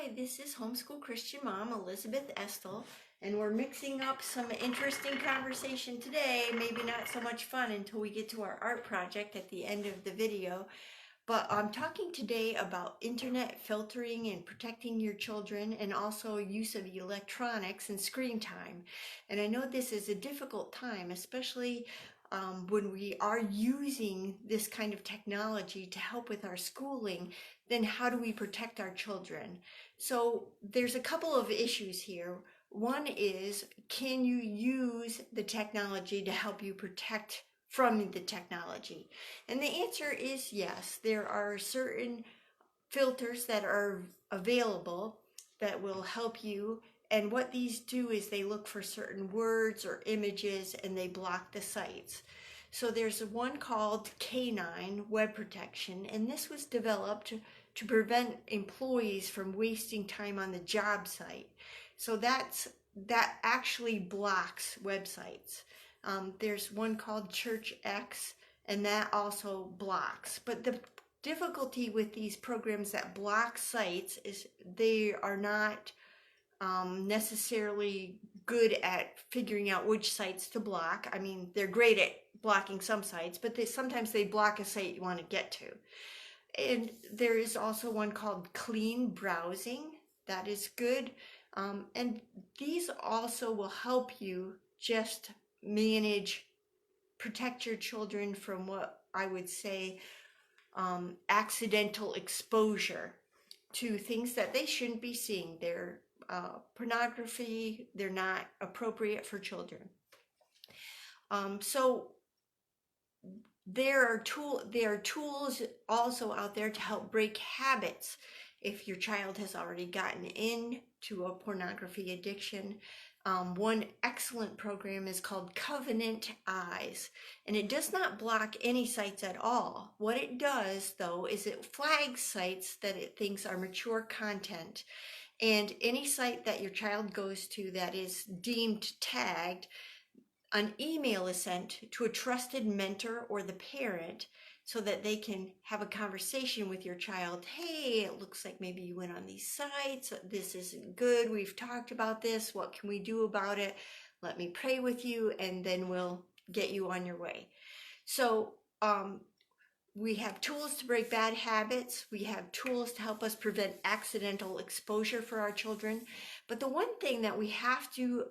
Hi, this is Homeschool Christian Mom, Elizabeth Estel, and we're mixing up some interesting conversation today. Maybe not so much fun until we get to our art project at the end of the video. But I'm talking today about internet filtering and protecting your children, and also use of electronics and screen time. And I know this is a difficult time, especially when we are using this kind of technology to help with our schooling. Then how do we protect our children? So there's a couple of issues here. One is, can you use the technology to help you protect from the technology? And the answer is yes. There are certain filters that are available that will help you. And what these do is they look for certain words or images and they block the sites. So there's one called K9 Web Protection, and this was developed to prevent employees from wasting time on the job site. So that actually blocks websites. There's one called Church X, and that also blocks. But the difficulty with these programs that block sites is they are not necessarily good at figuring out which sites to block. I mean, they're great at blocking some sites, but sometimes they block a site you want to get to. And there is also one called Clean Browsing. That is good. And these also will help you just protect your children from what I would say accidental exposure to things that they shouldn't be seeing. They're pornography, they're not appropriate for children. So there are tools also out there to help break habits if your child has already gotten into a pornography addiction. One excellent program is called Covenant Eyes, and it does not block any sites at all. What it does, though, is it flags sites that it thinks are mature content. And any site that your child goes to that is deemed tagged, an email is sent to a trusted mentor or the parent so that they can have a conversation with your child. Hey, it looks like maybe you went on these sites. This isn't good. We've talked about this. What can we do about it? Let me pray with you, and then we'll get you on your way. So we have tools to break bad habits. We have tools to help us prevent accidental exposure for our children. But the one thing that we have to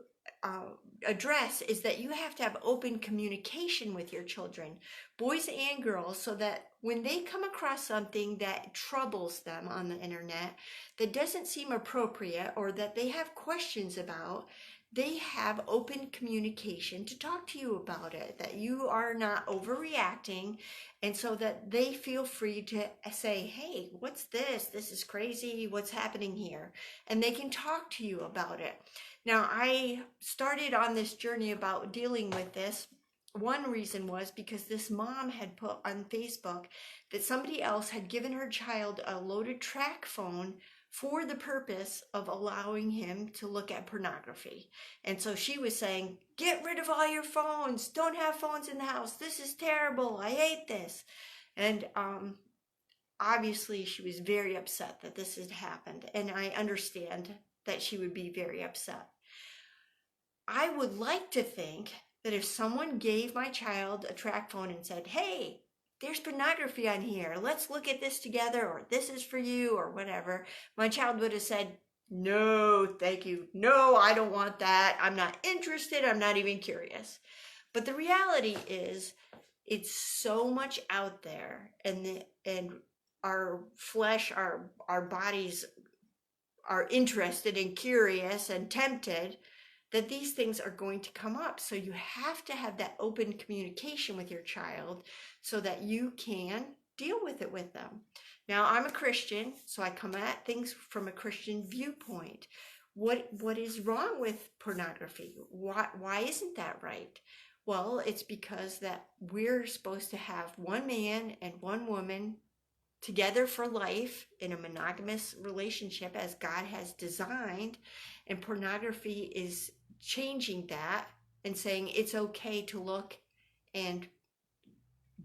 address is that you have to have open communication with your children, boys and girls, so that when they come across something that troubles them on the internet, that doesn't seem appropriate, or that they have questions about, they have open communication to talk to you about it, that you are not overreacting, and so that they feel free to say, hey, what's this? This is crazy. What's happening here? And they can talk to you about it. Now, I started on this journey about dealing with this. One reason was because this mom had put on Facebook that somebody else had given her child a loaded track phone for the purpose of allowing him to look at pornography. And so she was saying, get rid of all your phones. Don't have phones in the house. This is terrible. I hate this. And obviously she was very upset that this had happened. And I understand that she would be very upset. I would like to think that if someone gave my child a track phone and said, hey, there's pornography on here, let's look at this together, or this is for you, or whatever, my child would have said, no, thank you. No, I don't want that. I'm not interested. I'm not even curious. But the reality is, it's so much out there, and our flesh, our bodies are interested and curious and tempted, that these things are going to come up. So you have to have that open communication with your child so that you can deal with it with them. Now, I'm a Christian, so I come at things from a Christian viewpoint. What is wrong with pornography? Why isn't that right? Well, it's because that we're supposed to have one man and one woman together for life in a monogamous relationship as God has designed, and pornography is changing that and saying it's okay to look and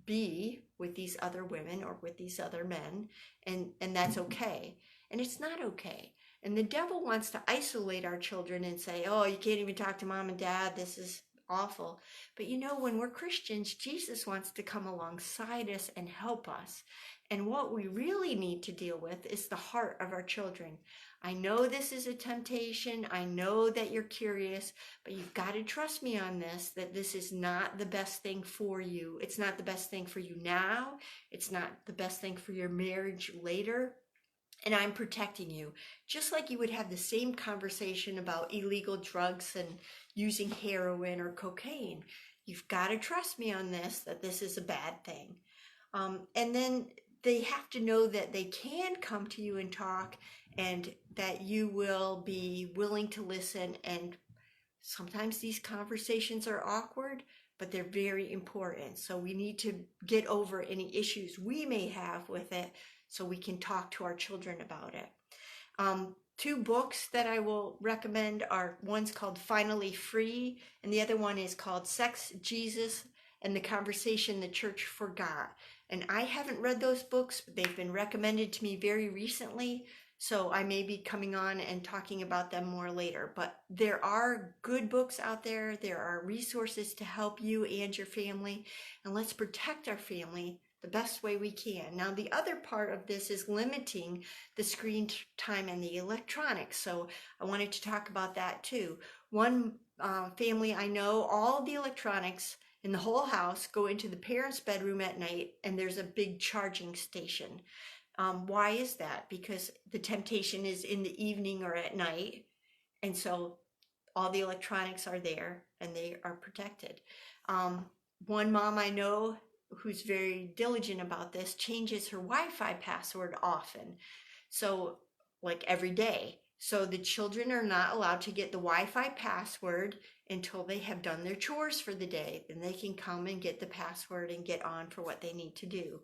be with these other women or with these other men, and that's okay. And it's not okay. And the devil wants to isolate our children and say, oh, you can't even talk to mom and dad. This is awful. But you know, when we're Christians, Jesus wants to come alongside us and help us. And what we really need to deal with is the heart of our children. I know this is a temptation. I know that you're curious, but you've got to trust me on this, that this is not the best thing for you. It's not the best thing for you now. It's not the best thing for your marriage later. And I'm protecting you. Just like you would have the same conversation about illegal drugs and using heroin or cocaine. You've got to trust me on this, that this is a bad thing. And then they have to know that they can come to you and talk, and that you will be willing to listen. And sometimes these conversations are awkward, but they're very important. So we need to get over any issues we may have with it so we can talk to our children about it. 2 books that I will recommend are, one's called Finally Free, and the other one is called Sex, Jesus, and the Conversation the Church Forgot. And I haven't read those books, but they've been recommended to me very recently, so I may be coming on and talking about them more later. But there are good books out there. There are resources to help you and your family, and let's protect our family the best way we can. Now, the other part of this is limiting the screen time and the electronics. So I wanted to talk about that too. One family I know, all the electronics in the whole house go into the parents' bedroom at night, and there's a big charging station. Why is that? Because the temptation is in the evening or at night. And so all the electronics are there and they are protected. One mom I know who's very diligent about this changes her Wi-Fi password often. So like every day. So the children are not allowed to get the Wi-Fi password until they have done their chores for the day. Then they can come and get the password and get on for what they need to do.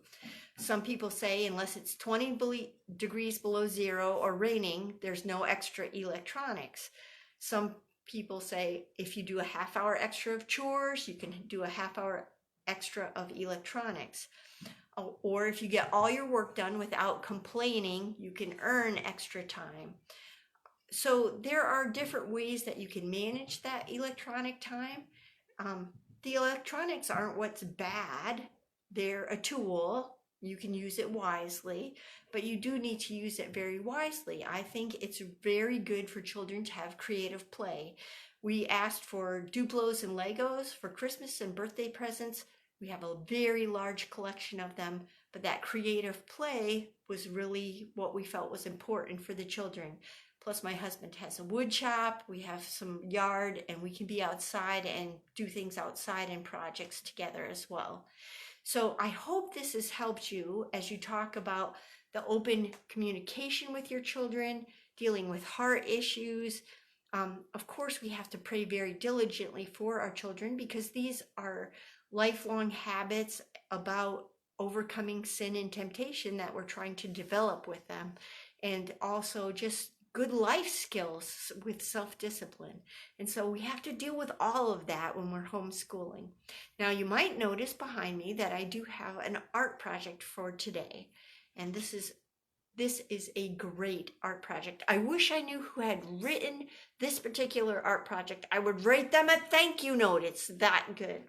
Some people say unless it's 20 degrees below zero or raining, there's no extra electronics. Some people say if you do a half hour extra of chores, you can do a half hour extra of electronics. Or if you get all your work done without complaining, you can earn extra time. So there are different ways that you can manage that electronic time. The electronics aren't what's bad. They're a tool. You can use it wisely, but you do need to use it very wisely. I think it's very good for children to have creative play. We asked for Duplos and Legos for Christmas and birthday presents. We have a very large collection of them, but that creative play was really what we felt was important for the children. Plus my husband has a wood shop, we have some yard, and we can be outside and do things outside and projects together as well. So I hope this has helped you as you talk about the open communication with your children, dealing with heart issues. Of course, we have to pray very diligently for our children because these are lifelong habits about overcoming sin and temptation that we're trying to develop with them. And also just good life skills with self-discipline. And so we have to deal with all of that when we're homeschooling. Now you might notice behind me that I do have an art project for today. And this is a great art project. I wish I knew who had written this particular art project. I would write them a thank you note. It's that good.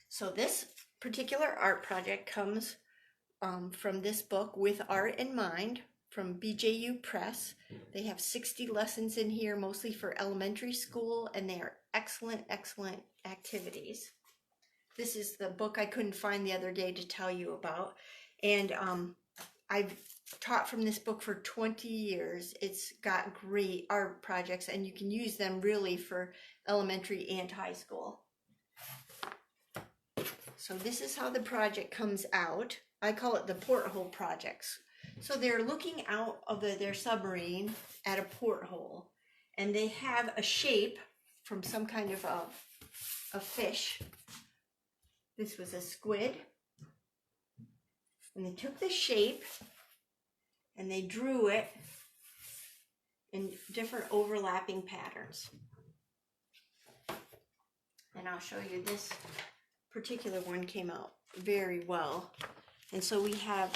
So this particular art project comes from this book, With Art in Mind, from BJU Press. They have 60 lessons in here, mostly for elementary school, and they are excellent, excellent activities. This is the book I couldn't find the other day to tell you about. And I've taught from this book for 20 years. It's got great art projects, and you can use them really for elementary and high school. So this is how the project comes out. I call it the porthole projects. So they're looking out of their submarine at a porthole, and they have a shape from some kind of a fish. This was a squid. And they took the shape and they drew it in different overlapping patterns. And I'll show you this particular one came out very well. And so we have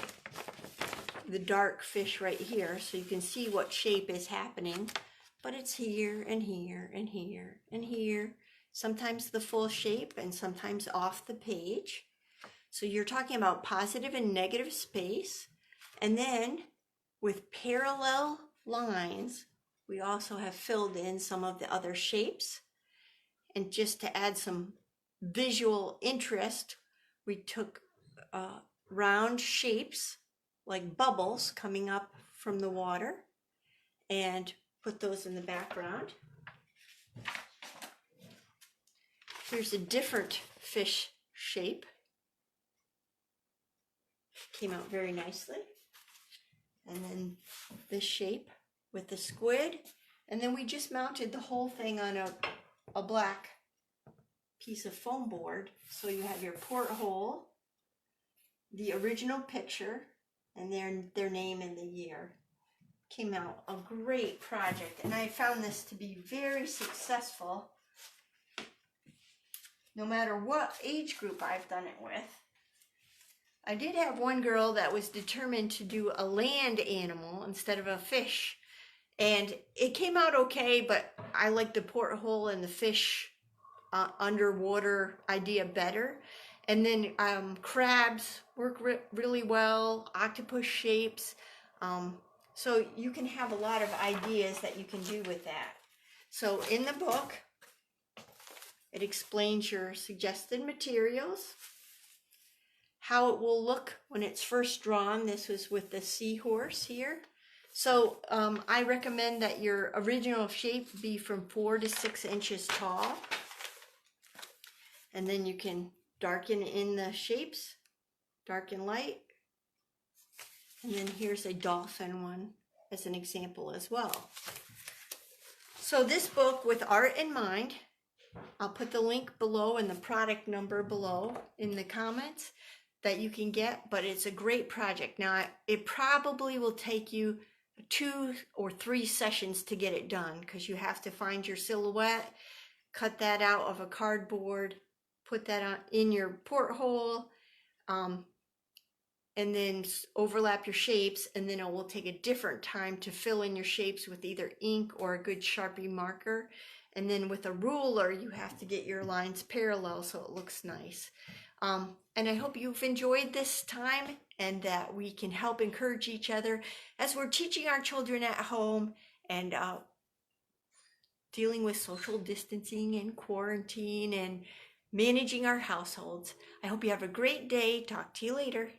the dark fish right here, so you can see what shape is happening. But it's here and here and here and here. Sometimes the full shape and sometimes off the page. So you're talking about positive and negative space. And then with parallel lines, we also have filled in some of the other shapes. And just to add some visual interest, we took round shapes like bubbles coming up from the water and put those in the background. Here's a different fish shape. Came out very nicely. And then this shape with the squid. And then we just mounted the whole thing on a black piece of foam board. So you have your porthole, the original picture, and their name and the year. Came out a great project, and I found this to be very successful no matter what age group I've done it with. I did have one girl that was determined to do a land animal instead of a fish, and it came out okay, but I like the porthole and the fish underwater idea better. And then crabs work really well, octopus shapes. So you can have a lot of ideas that you can do with that. So in the book, it explains your suggested materials, how it will look when it's first drawn. This was with the seahorse here. So I recommend that your original shape be from 4 to 6 inches tall. And then you can darken in the shapes, dark and light. And then here's a dolphin one as an example as well. So this book with art in mind, I'll put the link below and the product number below in the comments that you can get, but it's a great project. Now, it probably will take you 2 or 3 sessions to get it done because you have to find your silhouette, cut that out of a cardboard, put that on in your porthole, and then overlap your shapes, and then it will take a different time to fill in your shapes with either ink or a good Sharpie marker. And then with a ruler, you have to get your lines parallel so it looks nice. And I hope you've enjoyed this time and that we can help encourage each other as we're teaching our children at home and dealing with social distancing and quarantine and managing our households. I hope you have a great day. Talk to you later.